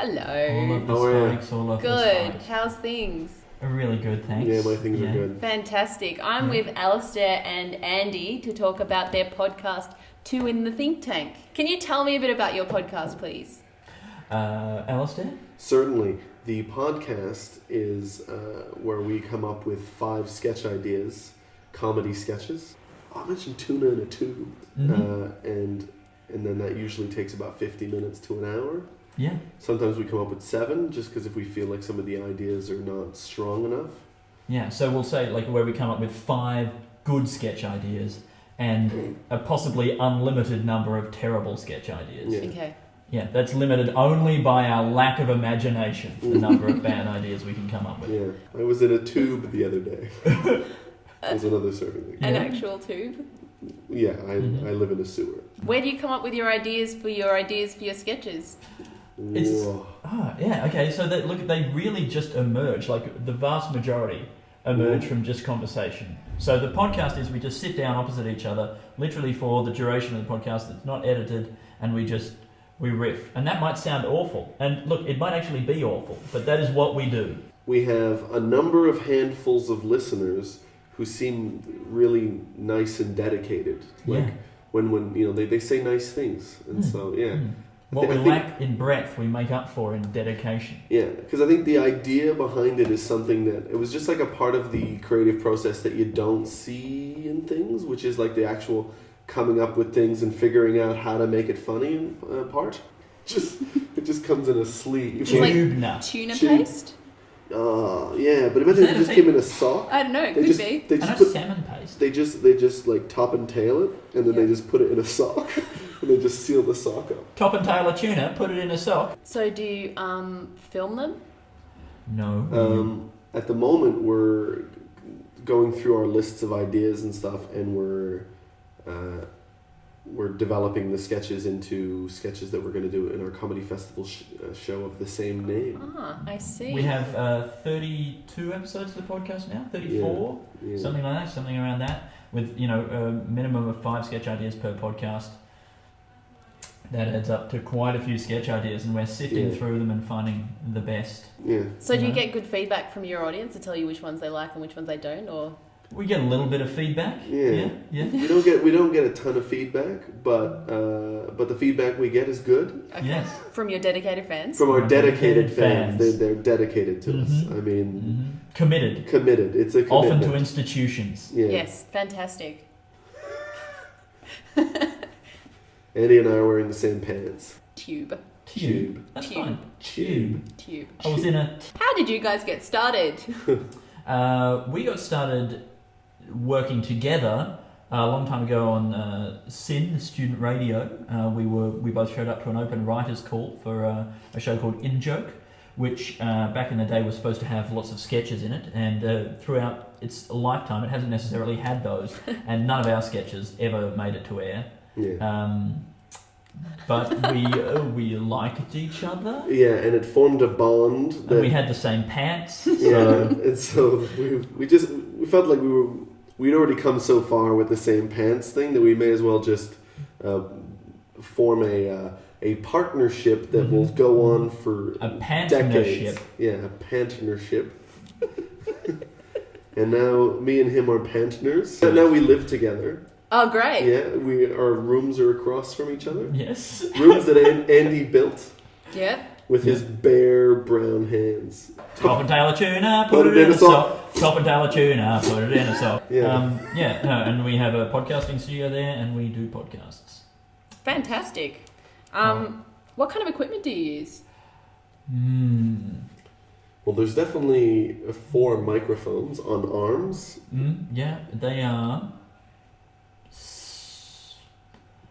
Hello. All of the How are you? spikes, all of the Good. spikes. How's things? Really good, thanks. Yeah, my things are good. Fantastic. I'm with Alasdair and Andy to talk about their podcast, Two in the Think Tank. Can you tell me a bit about your podcast, please? Alasdair? Certainly. The podcast is where we come up with 5 sketch ideas, comedy sketches. I mentioned tuna in a tube. And then that usually takes about 50 minutes to an hour. Yeah. Sometimes we come up with 7, just because if we feel like some of the ideas are not strong enough. Yeah, so we'll say like where we come up with 5 good sketch ideas and a possibly unlimited number of terrible sketch ideas. Yeah. Okay. Yeah, that's limited only by our lack of imagination, the number of bad ideas we can come up with. Yeah. I was in a tube the other day. It was another surfing thing. An Yeah. actual tube. Yeah, I live in a sewer. Where do you come up with your ideas for your sketches? It's- Whoa. Yeah, okay, so they really just emerge, like the vast majority emerge from just conversation. So the podcast is we just sit down opposite each other, literally for the duration of the podcast. It's not edited, and we riff. And that might sound awful. And look, it might actually be awful, but that is what we do. We have a number of handfuls of listeners who seem really nice and dedicated. Like Yeah. when you know they say nice things, and so yeah. What we I think- lack in breadth, we make up for in dedication. Yeah, because I think the idea behind it is something that it was just like a part of the creative process that you don't see in things, which is like the actual coming up with things and figuring out how to make it funny part. It just comes in a sleeve. Just like Tuna. tuna Tube. paste? Yeah, but imagine Is that if you a just thing? came in a sock. I don't know. It They could just be. they And just a put salmon paste. they just like top and tail it, and then they just put it in a sock, and they just seal the sock up. Top and tail a tuna, put it in a sock. So do you film them? No. At the moment, we're going through our lists of ideas and stuff, and we're developing the sketches into sketches that we're going to do in our comedy festival show of the same name. Ah, I see. We have 32 episodes of the podcast now, 34, Yeah. something like that, something around that, with a minimum of 5 sketch ideas per podcast. That adds up to quite a few sketch ideas, and we're sifting through them and finding the best. Yeah. So do you Yeah. get good feedback from your audience to tell you which ones they like and which ones they don't, or? We get a little bit of feedback. Yeah. Yeah. We don't get a ton of feedback, but the feedback we get is good Okay. Yes. From your dedicated fans? from our Our dedicated dedicated fans. fans. They're dedicated to us. Mhm. I mean, Committed. committed. It's a commitment. Often to institutions. Yeah. Yes, fantastic. Andy and I are wearing the same pants. Tube. Tube. That's Tube. fine. Tube. Tube. I was in a... How did you guys get started? We got started working together a long time ago on SYN, student radio. We both showed up to an open writers' call for a show called In Joke, which back in the day was supposed to have lots of sketches in it, and throughout its lifetime it hasn't necessarily had those, and none of our sketches ever made it to air. Yeah. But we liked each other, Yeah, and it formed a bond. That, and we had the same pants. yeah, and so we felt like we'd already come so far with the same pants thing that we may as well just form a partnership that will go on for A decades. partnership. Yeah, a partnership. And now me and him are partners. And now we live together. Oh, great. Yeah, our rooms are across from each other. Yes. Rooms that Andy built Yeah. with his bare brown hands. Top and tail of tuna, put it in a sock. Top and tail of tuna, put it in a sock. Yeah. And we have a podcasting studio there, and we do podcasts. Fantastic. What kind of equipment do you use? Well, there's definitely 4 microphones on arms. Yeah, they are...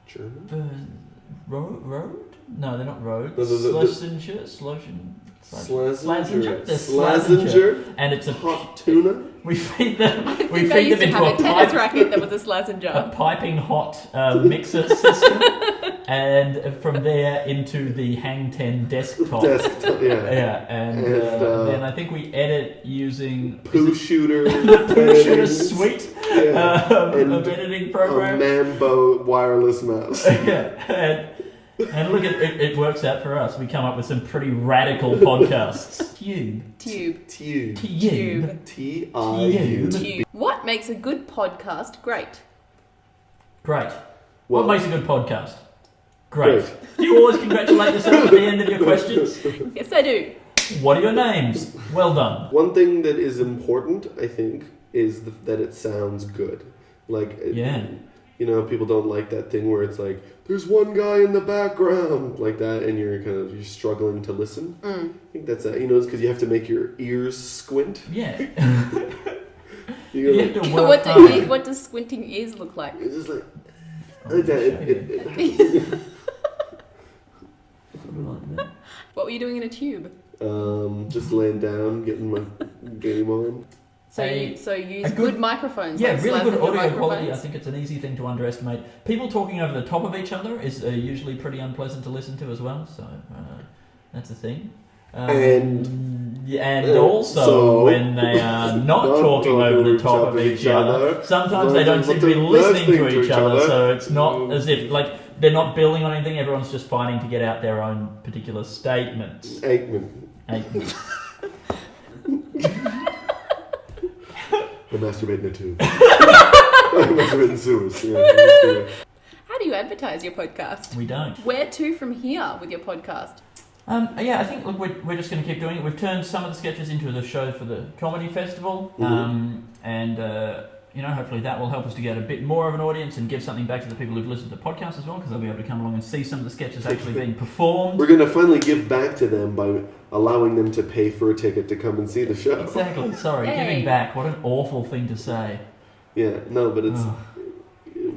German? Road? No, they're not road. The- Slazenger? Slazenger. They're Slazenger. And it's a... Hot tuna. We feed them... I We think I feed used them to into have a a tennis pipe... racket that was a A Slazenger. piping hot mixer system, and from there into the Hang 10 desktop. Desktop, yeah. Yeah, and then I think we edit using Poo shooter. Poo Shooter settings. Suite Yeah. And of editing a program. Mambo wireless mouse. Yeah, And look, it works out for us. We come up with some pretty radical podcasts. Tube. Tube. What makes a good podcast great? Great. Well, what makes a good podcast? Great. Do you always congratulate yourself at the end of your questions? Yes, I do. What are your names? Well done. One thing that is important, I think, is that it sounds good. You know, people don't like that thing where it's like, there's one guy in the background, like that, and you're struggling to listen. I think that's it's because you have to make your ears squint. Yeah. You have to work hard. What does squinting ears look like? It's just like that. What were you doing in a tube? Just laying down, getting my game on. So you use good microphones. Yeah, like really good audio microphones. quality. I think it's an easy thing to underestimate. People talking over the top of each other is usually pretty unpleasant to listen to as well. So that's a thing. And also when they are not talking over the top of each other, sometimes they don't seem to be listening to each other. So it's not as if they're not building on anything. Everyone's just fighting to get out their own particular statements. Aikman. I masturbate in a tube. I masturbate in sewers. Yeah. How do you advertise your podcast? We don't. Where to from here with your podcast? I think we're just going to keep doing it. We've turned some of the sketches into the show for the comedy festival, hopefully that will help us to get a bit more of an audience and give something back to the people who've listened to the podcast as well, because they'll be able to come along and see some of the sketches actually being performed. We're going to finally give back to them by allowing them to pay for a ticket to come and see the show. Exactly. Sorry, giving back. What an awful thing to say. Yeah, no, but it's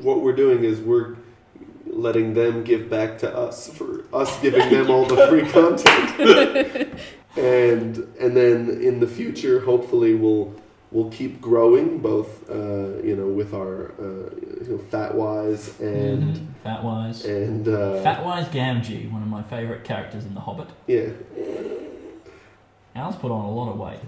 what we're doing is we're letting them give back to us for us giving them all the free content. and then in the future, hopefully we'll keep growing both with our Fatwise and Fatwise and Fatwise Gamgee, one of my favourite characters in The Hobbit. Yeah. Al's put on a lot of weight.